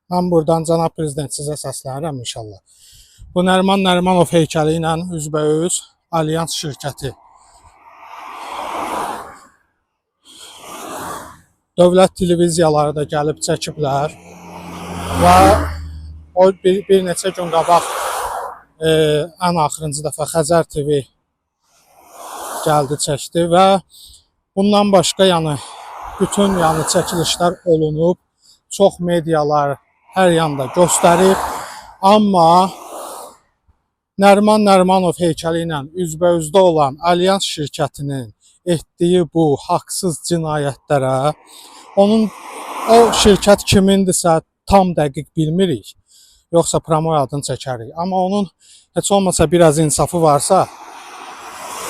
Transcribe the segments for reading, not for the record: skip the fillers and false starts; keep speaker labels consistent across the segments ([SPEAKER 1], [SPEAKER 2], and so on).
[SPEAKER 1] Mən buradan cənab prezident sizə səslənirəm inşallah. Bu Nəriman Nərimanov heykəli ilə üzbəüz Alyans şirkəti dövlət televiziyaları da gəlib çəkiblər və o bir neçə gün qabaq ən axırıncı dəfə Xəzər TV gəldi çəkdi və bundan başqa bütün çəkilişlər olunub, çox medialar hər yanda göstərib, amma Nəriman Nərimanov heykəli ilə üzbəyüzdə olan Alyans şirkətinin etdiyi bu haqsız cinayətlərə, o şirkət kimindirsə tam dəqiq bilmirik, yoxsa promoy adını çəkərik. Amma onun heç olmasa biraz insafı varsa,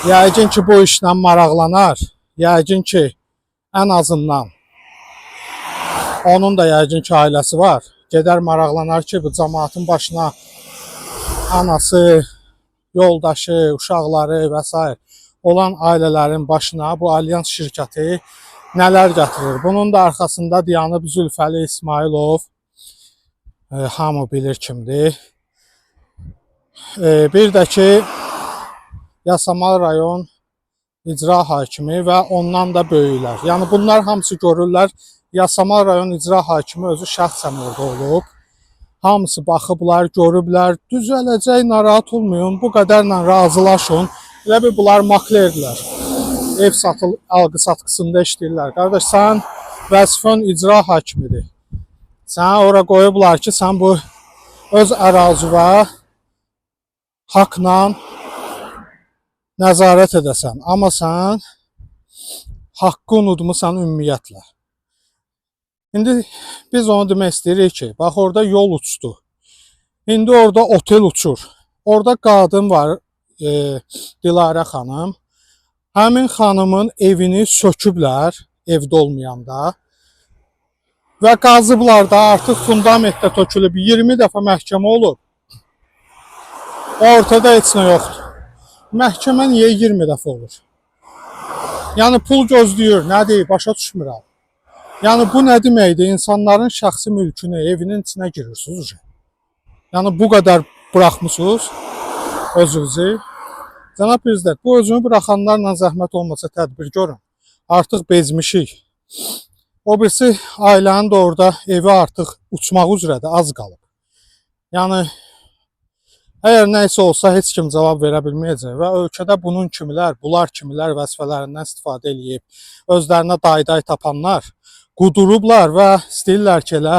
[SPEAKER 1] yəqin ki bu işlə maraqlanar, yəqin ki ən azından onun da yəqin ki ailəsi var, gedər maraqlanar ki bu cəmaatın başına anası, yoldaşı, uşaqları və s. olan ailələrin başına bu Alyans şirkəti nələr gətirir. Bunun da arxasında dayanıb Zülfəli İsmailov, hamı bilir kimdir. Bir də ki Yasamal rayon icra hakimi və ondan da böyüklər. Yəni bunlar hamısı görürlər. Yasamal rayon icra hakimi özü şəxsən orada olub. Hamısı baxıblar, görüblər, düzələcək, narahat olmayın, bu qədərlə razılaşın. Elə bir bunlar maklerdirlər. Ev alqı-satqısında işləyirlər. Qardaş, sən vəzifən icra hakimidir. Səni ora qoyublar ki, sən bu öz ərazivə haqla nəzarət edəsən. Amma sən haqqı unutmusan ümumiyyətlə. İndi biz onu demək istəyirik ki, bax orada yol uçdu. İndi orada otel uçur. Orada qadın var, Dilarə xanım. Həmin xanımın evini söküblər, evdə olmayanda. Və qazıblar da, artıq fundamentdə tökülüb, 20 dəfə məhkəmə olub. Ortada heç nə yoxdur. Məhkəmə niyə 20 dəfə olur? Yəni pul gözləyir, nədir, başa düşmürəm. Yəni bu nə deməkdir? İnsanların şəxsi mülkünü, evinin içinə girirsiniz. Yəni bu qədər buraxmısınız özünüzü. Cənab prezident, bu özünü buraxanlarla zəhmət olmasa tədbir görün. Artıq bezmişik. O birisi ailənin de orada evi artıq uçmaq üzrədir, az qalıb. Yəni əgər nəysə olsa heç kim cavab verə bilməyəcək və ölkədə bunun kimilər, bunlar kimilər vəzifələrindən istifadə eləyib, özlərinə dayday tapanlar qudurublar və istəyirlər ki, elə